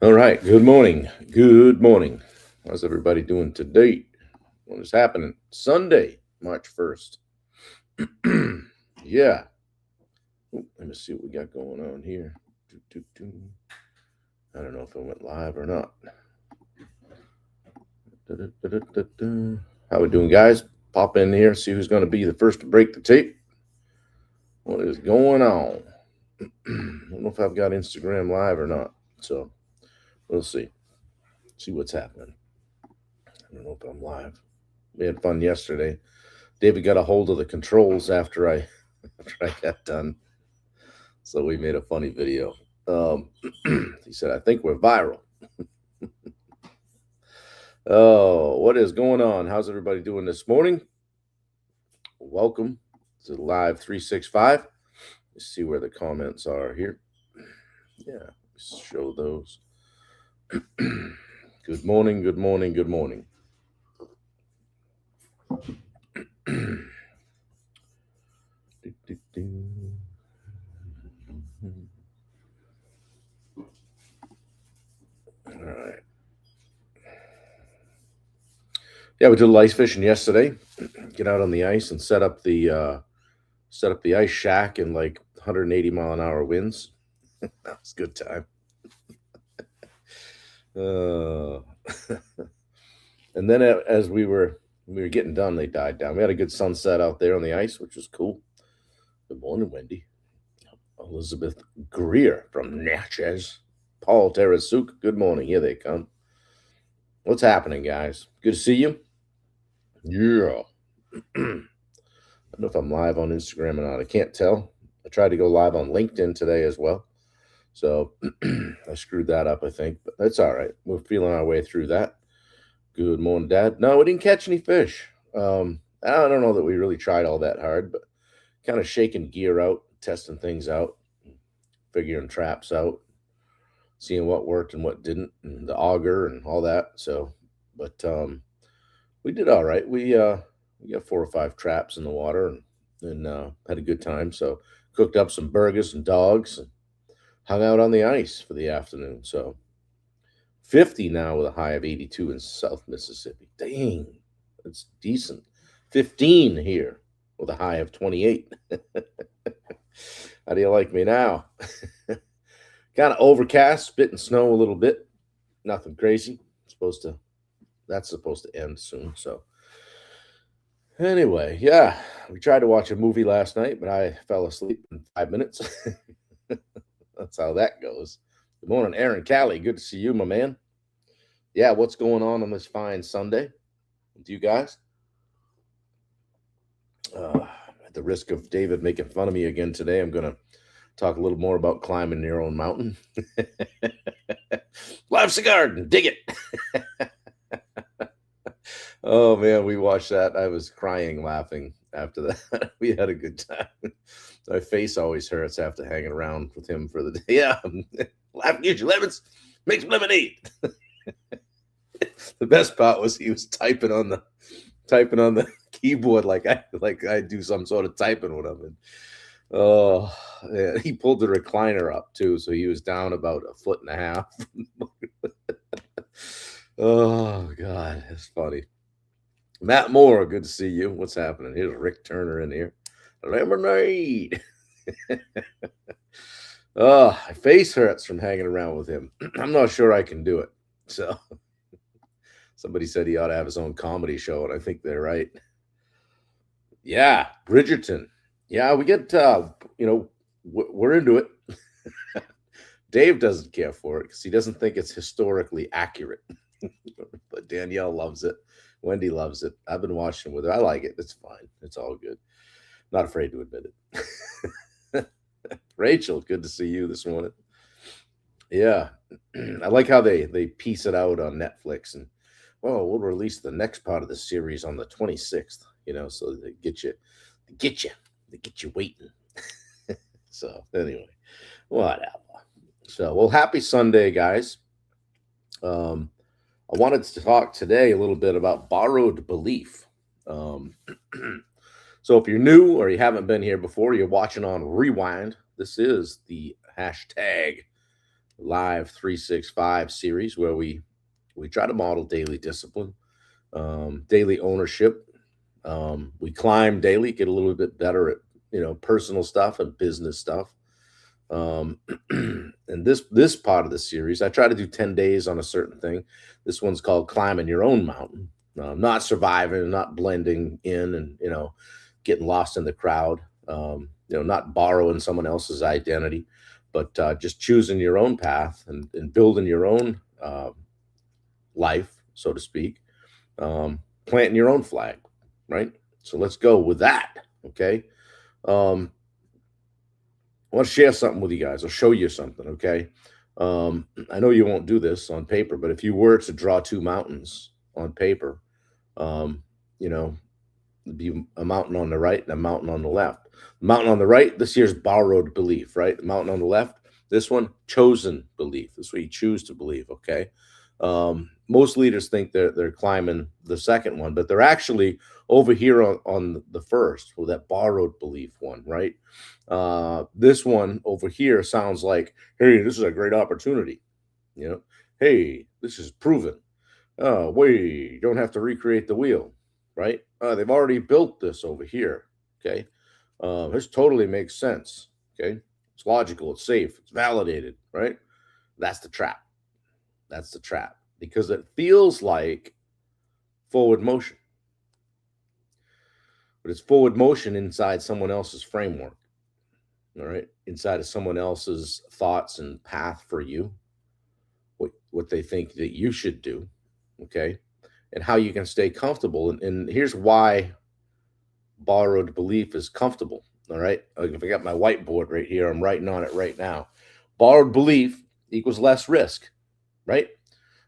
All right. Good morning. Good morning. How's everybody doing today? What is happening? Sunday, March 1st. Yeah. Let me see what we got going on here. I don't know if I went live or not. How we doing, guys? Pop in here, see who's going to be the first to break the tape. What is going on? I don't know if I've got Instagram live or not. So we'll see. See what's happening. I don't know if I'm live. We had fun yesterday. David got a hold of the controls after I got done, so we made a funny video. He said, "I think we're viral." Oh, what is going on? How's everybody doing this morning? Welcome to Live 365. Let's see where the comments are here. Yeah, show those. Good morning. Good morning. Good morning. All right. Yeah, we did ice fishing yesterday. Get out on the ice and set up the ice shack in like 180-mile-an-hour winds. That was a good time. And then as we were getting done, they died down. We had a good sunset out there on the ice, which was cool. Good morning, Wendy. Elizabeth Greer from Natchez. Paul Terasuk, good morning. Here they come. What's happening, guys? Good to see you. Yeah. I don't know if I'm live on Instagram or not. I can't tell. I tried to go live on LinkedIn today as well. So I screwed that up, I think. But that's all right. We're feeling our way through that. Good morning, Dad. No, we didn't catch any fish. I don't know that we really tried all that hard, but kind of shaking gear out, testing things out, figuring traps out, seeing what worked and what didn't, and the auger and all that. So, but we did all right. We got 4 or 5 traps in the water and had a good time. So cooked up some burgers and dogs and hung out on the ice for the afternoon. So 50 now with a high of 82 in South Mississippi. Dang, that's decent. 15 here with a high of 28. How do you like me now? Kind of overcast, spitting snow a little bit. Nothing crazy. That's supposed to end soon. So anyway, yeah, we tried to watch a movie last night, but I fell asleep in 5 minutes. That's how that goes. Good morning, Aaron Callie. Good to see you, my man. Yeah, what's going on this fine Sunday with you guys? At the risk of David making fun of me again today, I'm going to talk a little more about climbing your own mountain. Life's a garden. Dig it. Oh, man, we watched that. I was crying laughing after that. We had a good time. My face always hurts after hanging around with him for the day. Yeah, laughing at your lemons, make some lemonade. The best part was he was typing on the keyboard like I do some sort of typing when I'm in. Oh, yeah, he pulled the recliner up too, so he was down about a foot and a half. Oh God, that's funny. Matt Moore, good to see you. What's happening? Here's Rick Turner in here. Lemonade. Oh, my face hurts from hanging around with him. I'm not sure I can do it. So somebody said he ought to have his own comedy show, and I think they're right. Yeah, Bridgerton. Yeah, we get we're into it. Dave doesn't care for it because he doesn't think it's historically accurate. But Danielle loves it. Wendy loves it. I've been watching with her. I like it. It's fine. It's all good. Not afraid to admit it. Rachel, good to see you this morning. Yeah, I like how they piece it out on Netflix, and well, we'll release the next part of the series on the 26th. So they get you, they get you waiting. So anyway, whatever. So well, happy Sunday, guys. I wanted to talk today a little bit about borrowed belief. Um, so if you're new or you haven't been here before, you're watching on Rewind. This is the hashtag live 365 series where we try to model daily discipline, daily ownership. We climb daily, get a little bit better at personal stuff and business stuff. And this part of the series, I try to do 10 days on a certain thing. This one's called Climbing Your Own Mountain. Not surviving, not blending in, and getting lost in the crowd. Not borrowing someone else's identity, but just choosing your own path and building your own life, so to speak. Planting your own flag, right? So let's go with that. Okay. I want to share something with you guys. I'll show you something, okay? I know you won't do this on paper, but if you were to draw two mountains on paper, it'd be a mountain on the right and a mountain on the left. The mountain on the right, this here's borrowed belief, right? The mountain on the left, this one, chosen belief. This is what you choose to believe, okay? Most leaders think they're climbing the second one, but they're actually over here on the first, or that borrowed belief one, right? This one over here sounds like, hey, this is a great opportunity. Hey, this is proven. We don't have to recreate the wheel, right? They've already built this over here. Okay. This totally makes sense. Okay. It's logical. It's safe. It's validated, right? That's the trap. That's the trap, because it feels like forward motion, but it's forward motion inside someone else's framework. All right. Inside of someone else's thoughts and path for you, what they think that you should do. Okay. And how you can stay comfortable. And here's why borrowed belief is comfortable. All right. If I got my whiteboard right here, I'm writing on it right now. Borrowed belief equals less risk, right?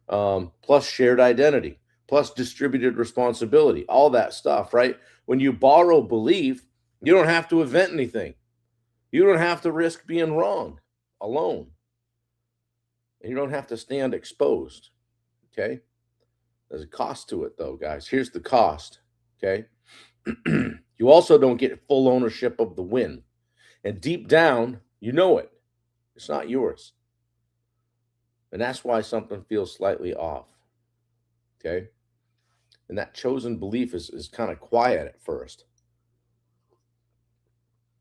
Plus shared identity, plus distributed responsibility, all that stuff, right? When you borrow belief, you don't have to invent anything. You don't have to risk being wrong alone. And you don't have to stand exposed. Okay. There's a cost to it, though, guys. Here's the cost. Okay. You also don't get full ownership of the win. And deep down, you know it. It's not yours. And that's why something feels slightly off. Okay. And that chosen belief is kind of quiet at first.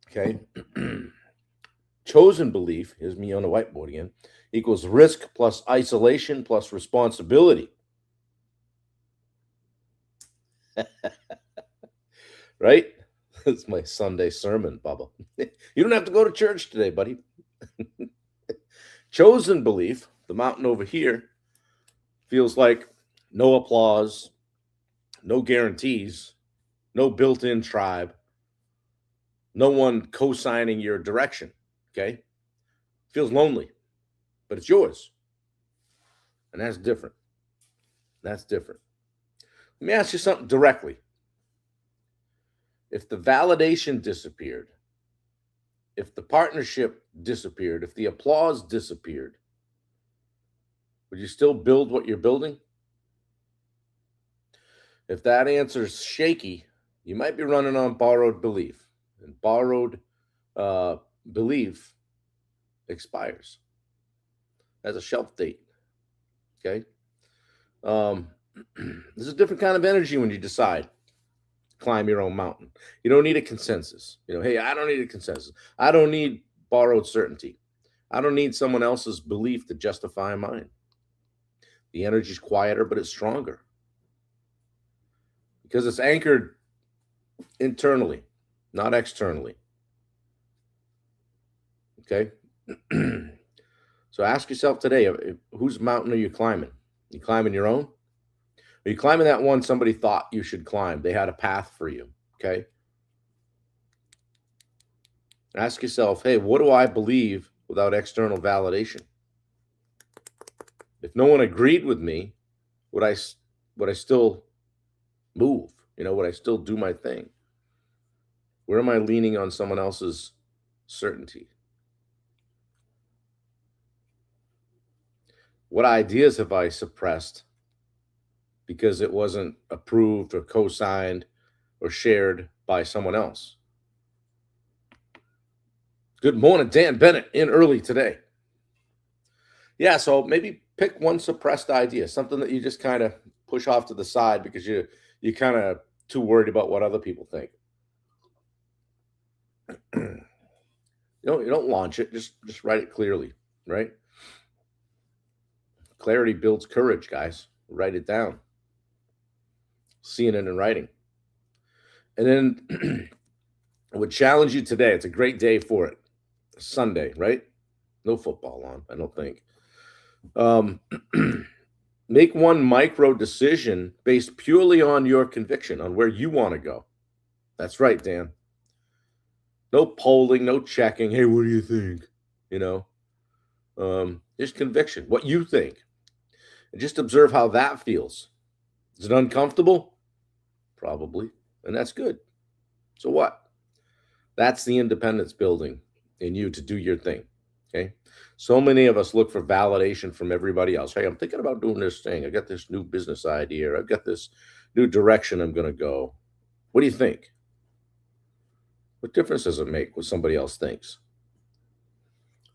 Okay. Chosen belief, here's me on the whiteboard again, equals risk plus isolation plus responsibility. Right? That's my Sunday sermon, Bubba. You don't have to go to church today, buddy. Chosen belief, the mountain over here, feels like no applause, no guarantees, no built-in tribe, no one co-signing your direction. Okay? Feels lonely, but it's yours. And that's different. That's different. Let me ask you something directly. If the validation disappeared, if the partnership disappeared, if the applause disappeared, would you still build what you're building? If that answer's shaky, you might be running on borrowed belief. And borrowed belief expires. Has a shelf date. Okay? There's a different kind of energy when you decide climb your own mountain. You don't need a consensus. Hey, I don't need a consensus. I don't need borrowed certainty. I don't need someone else's belief to justify mine. The energy's quieter, but it's stronger because it's anchored internally, not externally. Okay. So ask yourself today, whose mountain are you climbing? You climbing your own? Are you climbing that one somebody thought you should climb? They had a path for you. Okay. Ask yourself, hey, what do I believe without external validation? If no one agreed with me, would I still move? Would I still do my thing? Where am I leaning on someone else's certainty? What ideas have I suppressed because it wasn't approved or co-signed or shared by someone else? Good morning, Dan Bennett, in early today. Yeah, so maybe pick one suppressed idea, something that you just kind of push off to the side because you kind of too worried about what other people think. You don't launch it, just write it clearly, right? Clarity builds courage, guys. Write it down. Seeing it in writing. And then I would challenge you today. It's a great day for it. Sunday, right? No football on, I don't think. Um, make one micro decision based purely on your conviction, on where you want to go. That's right, Dan. No polling, no checking. Hey, what do you think? You know, just conviction, what you think. And just observe how that feels. Is it uncomfortable? Probably. And that's good. So what? That's the independence building in you to do your thing. Okay. So many of us look for validation from everybody else. Hey, I'm thinking about doing this thing. I got this new business idea. I've got this new direction I'm going to go. What do you think? What difference does it make what somebody else thinks?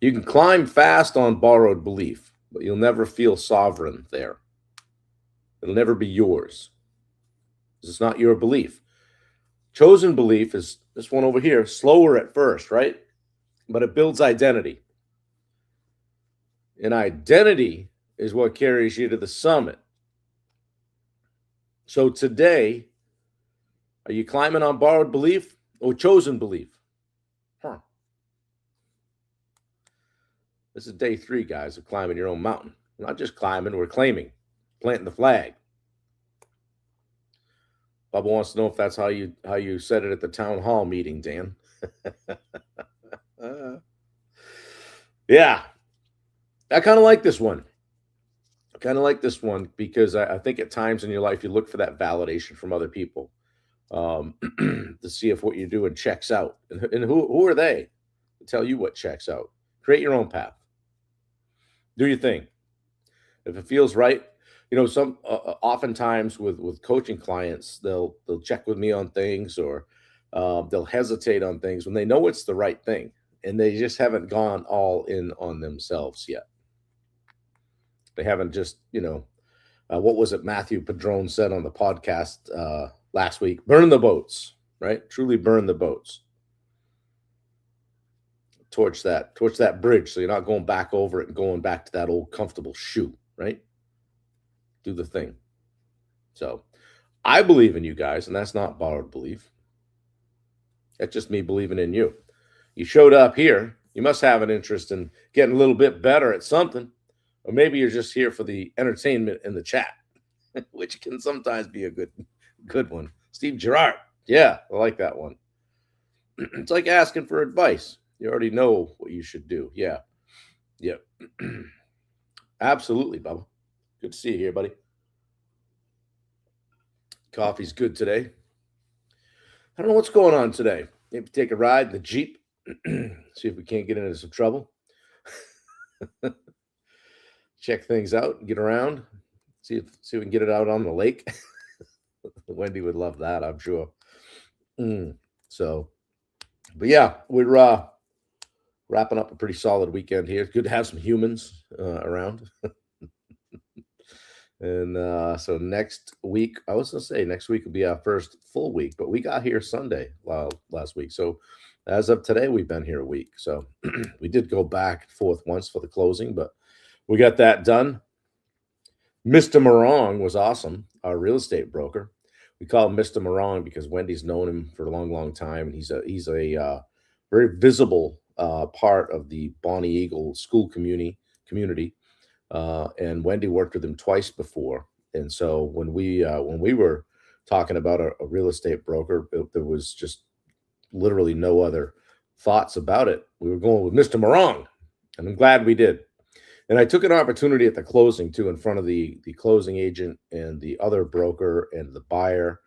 You can climb fast on borrowed belief, but you'll never feel sovereign there. It'll never be yours. It's not your belief. Chosen belief is this one over here, slower at first, right? But it builds identity. And identity is what carries you to the summit. So today, are you climbing on borrowed belief or chosen belief? Huh. This is day 3, guys, of climbing your own mountain. We're not just climbing, we're claiming, planting the flag. Bubba wants to know if that's how you said it at the town hall meeting, Dan. Yeah, I kind of like this one. Because I think at times in your life you look for that validation from other people to see if what you're doing checks out. And who are they to tell you what checks out? Create your own path. Do your thing. If it feels right, some oftentimes with coaching clients, they'll check with me on things, or they'll hesitate on things when they know it's the right thing, and they just haven't gone all in on themselves yet. They haven't just, what was it Matthew Padron said on the podcast last week? Burn the boats, right? Truly burn the boats. Torch that bridge so you're not going back over it and going back to that old comfortable shoe, right? Do the thing. So I believe in you guys, and that's not borrowed belief. That's just me believing in you. You showed up here. You must have an interest in getting a little bit better at something. Or maybe you're just here for the entertainment in the chat, which can sometimes be a good one. Steve Gerard. Yeah, I like that one. It's like asking for advice. You already know what you should do. Yeah. Yep. Absolutely, Bubba. Good to see you here, buddy. Coffee's good today. I don't know what's going on today. Maybe take a ride in the Jeep. See if we can't get into some trouble. Check things out, get around, see if we can get it out on the lake. Wendy would love that, I'm sure. So, but yeah, we're wrapping up a pretty solid weekend here. It's good to have some humans around. And so next week, I was going to say next week will be our first full week, but we got here Sunday last week. So as of today, we've been here a week. So we did go back and forth once for the closing, but we got that done. Mr. Morong was awesome, our real estate broker. We call him Mr. Morong because Wendy's known him for a long, long time. And he's a very visible part of the Bonnie Eagle school community. And Wendy worked with him twice before. And so when we were talking about a real estate broker, there was just literally no other thoughts about it. We were going with Mr. Morong, and I'm glad we did. And I took an opportunity at the closing too, in front of the closing agent and the other broker and the buyer,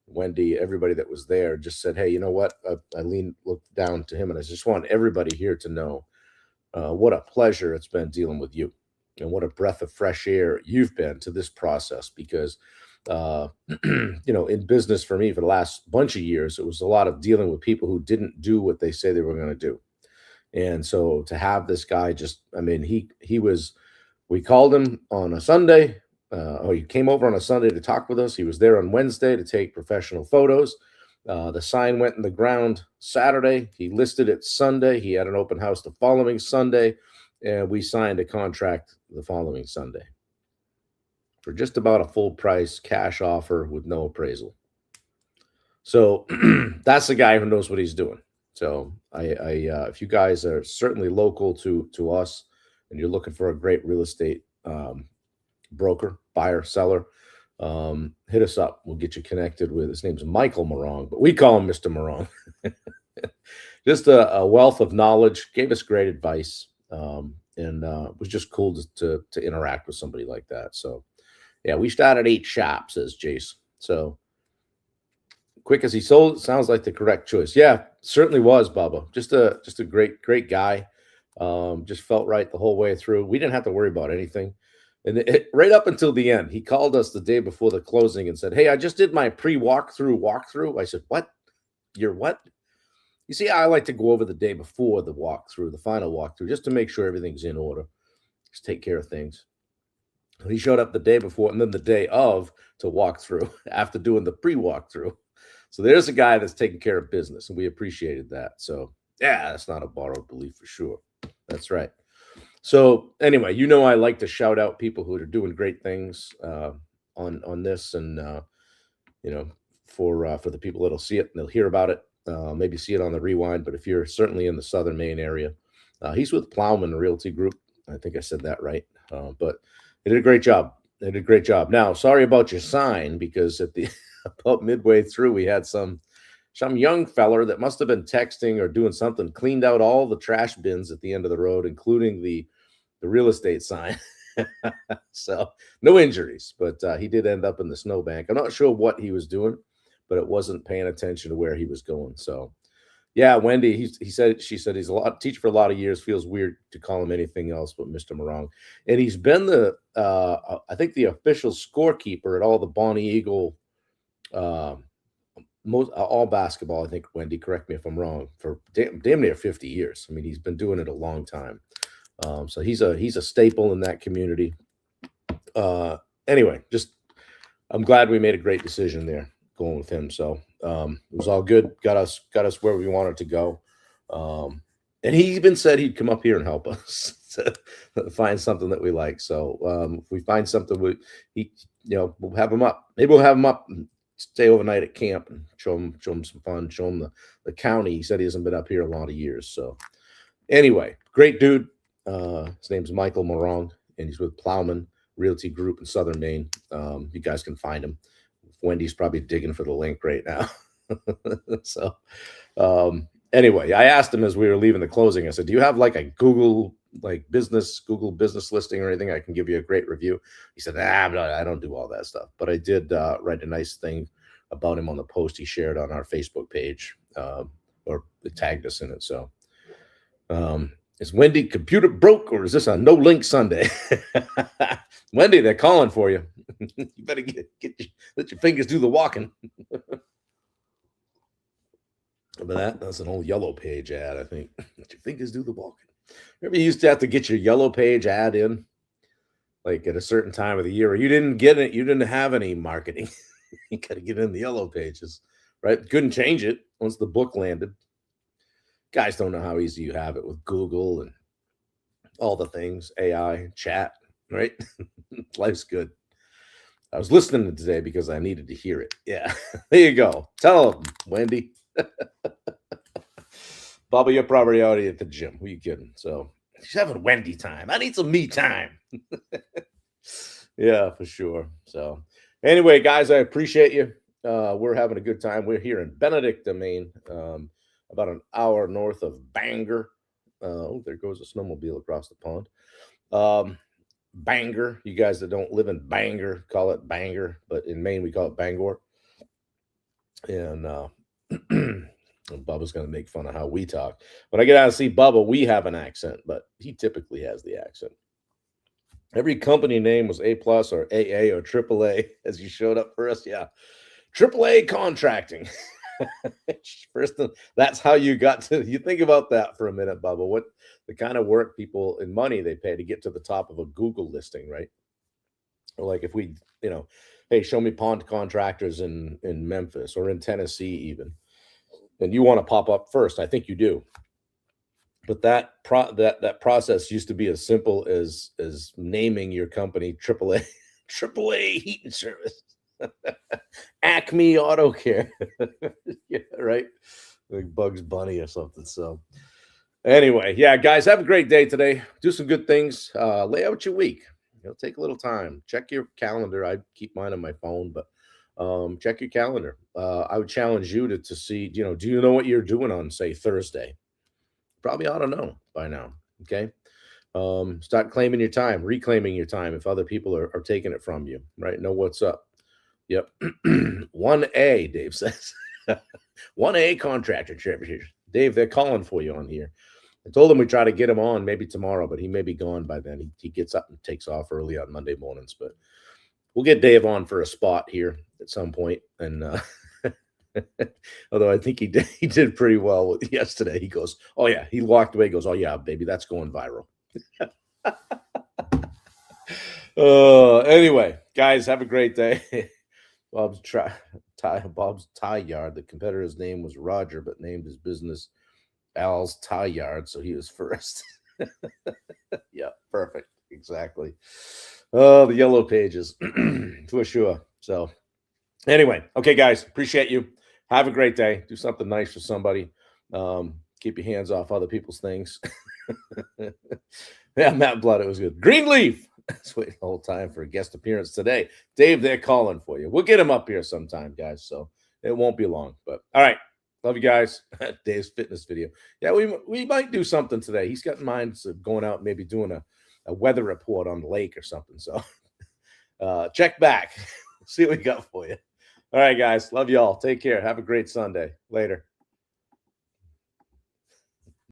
Wendy, everybody that was there, just said, hey, you know what? I looked down to him, and I just want everybody here to know what a pleasure it's been dealing with you, and what a breath of fresh air you've been to this process. Because, in business for me for the last bunch of years, it was a lot of dealing with people who didn't do what they say they were going to do. And so to have this guy he was We called him on a Sunday. He came over on a Sunday to talk with us. He was there on Wednesday to take professional photos. The sign went in the ground Saturday. He listed it Sunday. He had an open house the following Sunday, and we signed a contract the following Sunday for just about a full price cash offer with no appraisal. So that's the guy who knows what he's doing. So if you guys are certainly local to us and you're looking for a great real estate broker, buyer, seller, hit us up. We'll get you connected with, his name's Michael Morong, but we call him Mr. Morong. Just a wealth of knowledge, gave us great advice, and it was just cool to interact with somebody like that. So yeah, we started 8 shops, says Jace. So quick as he sold, sounds like the correct choice. Yeah, certainly was, Bubba. Just a great guy. Just felt right the whole way through. We didn't have to worry about anything. And right up until the end, he called us the day before the closing and said, "Hey, I just did my walkthrough." I said, "What? You're what?" You see, I like to go over the day before the walkthrough, the final walkthrough, just to make sure everything's in order. Just take care of things. He showed up the day before and then the day of to walk through after doing the pre-walkthrough. So there's a guy that's taking care of business, and we appreciated that. So yeah, that's not a borrowed belief for sure. That's right. So anyway, I like to shout out people who are doing great things on this, and for the people that'll see it and they'll hear about it, maybe see it on the rewind. But if you're certainly in the Southern Maine area, he's with Plowman Realty Group. I think I said that right, but they did a great job. They did a great job. Now, sorry about your sign, because at the about midway through, we had some young feller that must have been texting or doing something, cleaned out all the trash bins at the end of the road, including the real estate sign. So no injuries, but he did end up in the snowbank. I'm not sure what he was doing, but it wasn't paying attention to where he was going. So yeah, Wendy, she said he's teacher for a lot of years, feels weird to call him anything else but Mr. Morong. And he's been I think the official scorekeeper at all the Bonnie Eagle, all basketball, I think, Wendy, correct me if I'm wrong, for damn near 50 years. I mean, he's been doing it a long time. So he's a staple in that community. Anyway, I'm glad we made a great decision there going with him. So it was all good. Got us where we wanted to go. And he even said he'd come up here and help us to find something that we like. So if we find something, we'll have him up. Maybe we'll have him up and stay overnight at camp and show him some fun, show him the county. He said he hasn't been up here a lot of years. So anyway, great dude. His name's Michael Morong, and he's with Plowman Realty Group in Southern Maine. You guys can find him. Wendy's probably digging for the link right now. So anyway, I asked him as we were leaving the closing, I said, "Do you have like a Google business listing or anything? I can give you a great review." He said, I don't do all that stuff. But I did write a nice thing about him on the post he shared on our Facebook page, or tagged us in it. So is Wendy computer broke, or is this a no link Sunday? Wendy, they're calling for you. You better let your fingers do the walking. But that's an old Yellow Page ad, I think. Let your fingers do the walking. Remember, you used to have to get your Yellow Page ad in, like at a certain time of the year, or you didn't get it. You didn't have any marketing. You got to get in the Yellow Pages, right? Couldn't change it once the book landed. Guys don't know how easy you have it with Google and all the things, AI, chat, right? Life's good. I was listening today because I needed to hear it. Yeah, there you go. Tell them, Wendy. Bubba, you're probably already at the gym. Who are you kidding? So she's having Wendy time. I need some me time. Yeah, for sure. So anyway, guys, I appreciate you. We're having a good time. We're here in Benedicta, Maine, about an hour north of Bangor. There goes a snowmobile across the pond. Bangor. You guys that don't live in Bangor call it Bangor, but in Maine we call it Bangor. And Bubba's going to make fun of how we talk. When I get out to see Bubba, we have an accent, but he typically has the accent. Every company name was A+ or AA or AAA as you showed up for us. Yeah. AAA Contracting. First, that's how you got to. You think about that for a minute, Bubba. What the kind of work people and money they pay to get to the top of a Google listing, right? Or like if we, hey, show me pond contractors in Memphis or in Tennessee, even, and you want to pop up first. I think you do. But that process used to be as simple as naming your company AAA AAA Heating Service, Acme Auto Care, yeah, right, like Bugs Bunny or something. So anyway, yeah, guys, have a great day today. Do some good things. Lay out your week. Take a little time. Check your calendar. I keep mine on my phone, but check your calendar. I would challenge you to see. Do you know what you're doing on, say, Thursday? Probably ought to know by now. Okay. Start claiming your time, reclaiming your time if other people are taking it from you, right? Know what's up. Yep. 1A, Dave says. 1A contractor championship. Dave, they're calling for you on here. I told him we try to get him on maybe tomorrow, but he may be gone by then. He gets up and takes off early on Monday mornings, but we'll get Dave on for a spot here at some point. And although I think he did pretty well yesterday. He goes, oh yeah, he walked away. He goes, oh yeah, baby, that's going viral. Anyway, guys, have a great day. Bob's tie yard. The competitor's name was Roger, but named his business Al's Tie Yard, so he was first. Yeah, perfect. Exactly. Oh, the yellow pages for sure. So anyway, okay, guys, appreciate you. Have a great day. Do something nice for somebody. Keep your hands off other people's things. Yeah, Matt Blood, it was good. Greenleaf. Let's wait the whole time for a guest appearance today. Dave, they're calling for you. We'll get him up here sometime, guys. So it won't be long. But all right. Love you guys. Dave's fitness video. Yeah, we might do something today. He's got in mind of going out, maybe doing a weather report on the lake or something. So check back. See what we got for you. All right, guys. Love you all. Take care. Have a great Sunday. Later.